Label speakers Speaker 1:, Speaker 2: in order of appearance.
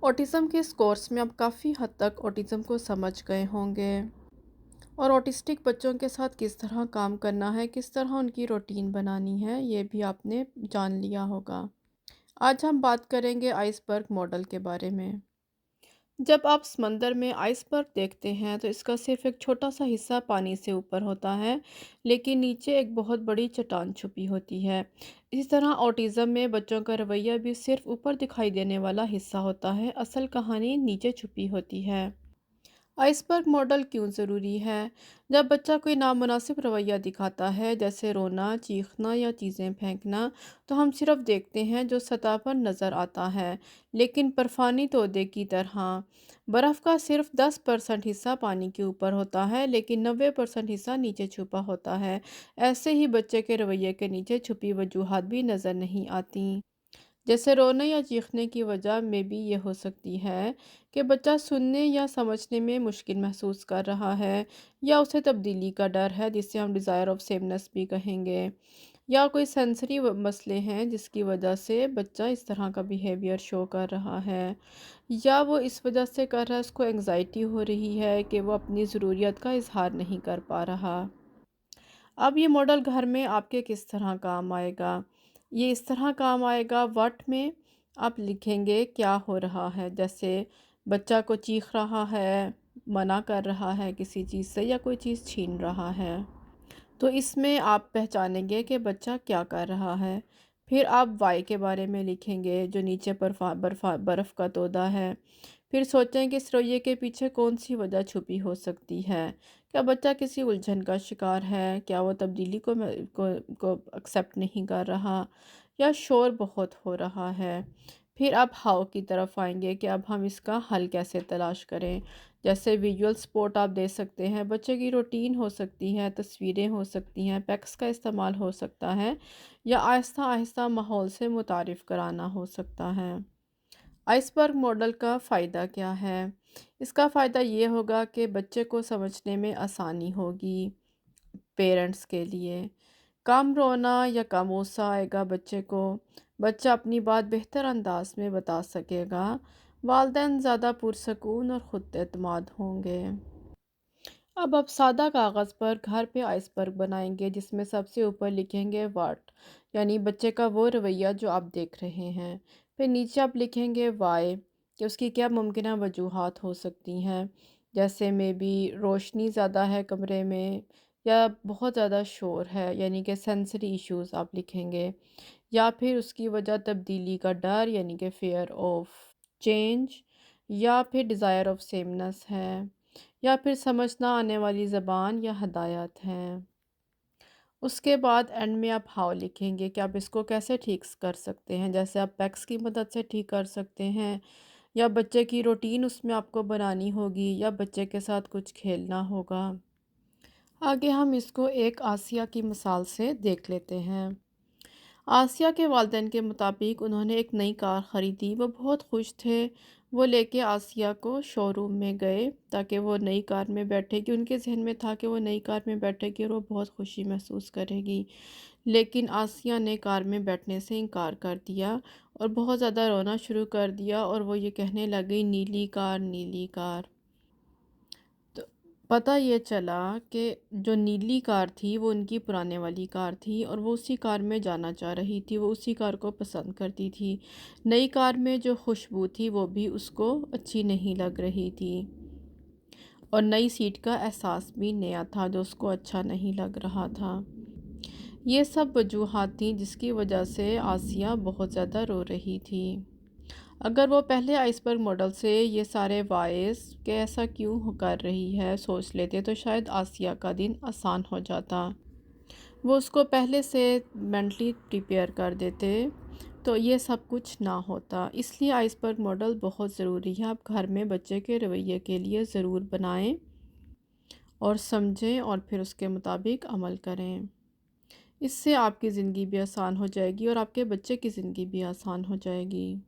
Speaker 1: Autism के इस course में आप काफ़ी हद तक ऑटिज़म को समझ गए होंगे और ऑटिस्टिक बच्चों के साथ किस तरह काम करना है, किस तरह उनकी रूटीन बनानी है, ये भी आपने जान लिया होगा। आज हम बात करेंगे आइसबर्ग मॉडल के बारे में। जब आप समंदर में आइसबर्ग देखते हैं तो इसका सिर्फ एक छोटा सा हिस्सा पानी से ऊपर होता है, लेकिन नीचे एक बहुत बड़ी चट्टान छुपी होती है। इसी तरह ऑटिज़म में बच्चों का रवैया भी सिर्फ ऊपर दिखाई देने वाला हिस्सा होता है, असल कहानी नीचे छुपी होती है। आइसबर्ग मॉडल क्यों ज़रूरी है? जब बच्चा कोई नामुनासिब रवैया दिखाता है, जैसे रोना, चीखना या चीज़ें फेंकना, तो हम सिर्फ देखते हैं जो सतह पर नज़र आता है, लेकिन बर्फ़ानी तोदे की तरह बर्फ़ का सिर्फ 10% हिस्सा पानी के ऊपर होता है, लेकिन 90% हिस्सा नीचे छुपा होता है। ऐसे ही बच्चे के रवैये के नीचे छुपी वजूहात भी नज़र नहीं आती। जैसे रोने या चीखने की वजह में भी ये हो सकती है कि बच्चा सुनने या समझने में मुश्किल महसूस कर रहा है, या उसे तब्दीली का डर है जिसे हम डिज़ायर ऑफ सेमनेस भी कहेंगे, या कोई सेंसरी मसले हैं जिसकी वजह से बच्चा इस तरह का बिहेवियर शो कर रहा है, या वो इस वजह से कर रहा है उसको एंग्जाइटी हो रही है कि वो अपनी ज़रूरियत का इजहार नहीं कर पा रहा। अब ये मॉडल घर में आपके किस तरह काम आएगा? ये इस तरह काम आएगा, व्हाट में आप लिखेंगे क्या हो रहा है, जैसे बच्चा को चीख रहा है, मना कर रहा है किसी चीज़ से या कोई चीज़ छीन रहा है। तो इसमें आप पहचानेंगे कि बच्चा क्या कर रहा है। फिर आप वाई के बारे में लिखेंगे, जो नीचे बर्फ़ का तोदा है। फिर सोचें कि इस रवैये के पीछे कौन सी वजह छुपी हो सकती है। क्या बच्चा किसी उलझन का शिकार है? क्या वो तब्दीली को एक्सेप्ट नहीं कर रहा, या शोर बहुत हो रहा है? फिर आप हाउ की तरफ आएंगे कि अब हम इसका हल कैसे तलाश करें। जैसे विजुअल सपोर्ट आप दे सकते हैं, बच्चे की रूटीन हो सकती है, तस्वीरें हो सकती हैं, पैक्स का इस्तेमाल हो सकता है, या आहिस्ता आहिस्ता माहौल से मुतारिफ़ कराना हो सकता है। आइसबर्ग मॉडल का फ़ायदा क्या है? इसका फ़ायदा ये होगा कि बच्चे को समझने में आसानी होगी। पेरेंट्स के लिए कम रोना या कम गुस्सा आएगा बच्चे को। बच्चा अपनी बात बेहतर अंदाज में बता सकेगा। वालिदैन ज़्यादा पुरसकून और ख़ुद एतमाद होंगे। अब आप सादा कागज़ पर घर पे आइसबर्ग बनाएंगे, जिसमें सबसे ऊपर लिखेंगे व्हाट, यानी बच्चे का वो रवैया जो आप देख रहे हैं। फिर नीचे आप लिखेंगे वाई, कि उसकी क्या मुमकिन वजूहात हो सकती हैं, जैसे मे बी रोशनी ज़्यादा है कमरे में, या बहुत ज़्यादा शोर है, यानी कि सेंसरी इश्यूज़ आप लिखेंगे, या फिर उसकी वजह तब्दीली का डर यानी कि फेयर ऑफ चेंज, या फिर डिज़ायर ऑफ सेमनेस है, या फिर समझ ना आने वाली ज़बान या हदायत हैं। उसके बाद एंड में आप हाउ लिखेंगे कि आप इसको कैसे ठीक कर सकते हैं, जैसे आप पैक्स की मदद से ठीक कर सकते हैं, या बच्चे की रूटीन उसमें आपको बनानी होगी, या बच्चे के साथ कुछ खेलना होगा। आगे हम इसको एक आसिया की मिसाल से देख लेते हैं। आसिया के वालिदैन के मुताबिक उन्होंने एक नई कार ख़रीदी, वो बहुत खुश थे। वो लेके आसिया को शोरूम में गए ताकि वो नई कार में बैठेगी। उनके जहन में था कि वो नई कार में बैठेगी और वो बहुत खुशी महसूस करेगी, लेकिन आसिया ने कार में बैठने से इनकार कर दिया और बहुत ज़्यादा रोना शुरू कर दिया, और वो ये कहने लगी, नीली कार, नीली कार। तो पता ये चला कि जो नीली कार थी वो उनकी पुराने वाली कार थी, और वो उसी कार में जाना चाह रही थी, वो उसी कार को पसंद करती थी। नई कार में जो खुशबू थी वो भी उसको अच्छी नहीं लग रही थी, और नई सीट का एहसास भी नया था जो उसको अच्छा नहीं लग रहा था। ये सब वजूहात थी जिसकी वजह से आसिया बहुत ज़्यादा रो रही थी। अगर वो पहले आइसबर्ग मॉडल से ये सारे वाइस कि ऐसा क्यों कर रही है सोच लेते, तो शायद आसिया का दिन आसान हो जाता। वो उसको पहले से मेंटली प्रिपेयर कर देते तो ये सब कुछ ना होता। इसलिए आइसबर्ग मॉडल बहुत ज़रूरी है। आप घर में बच्चे के रवैये के लिए ज़रूर बनाएं और समझें, और फिर उसके मुताबिक अमल करें। इससे आपकी ज़िंदगी भी आसान हो जाएगी और आपके बच्चे की ज़िंदगी भी आसान हो जाएगी।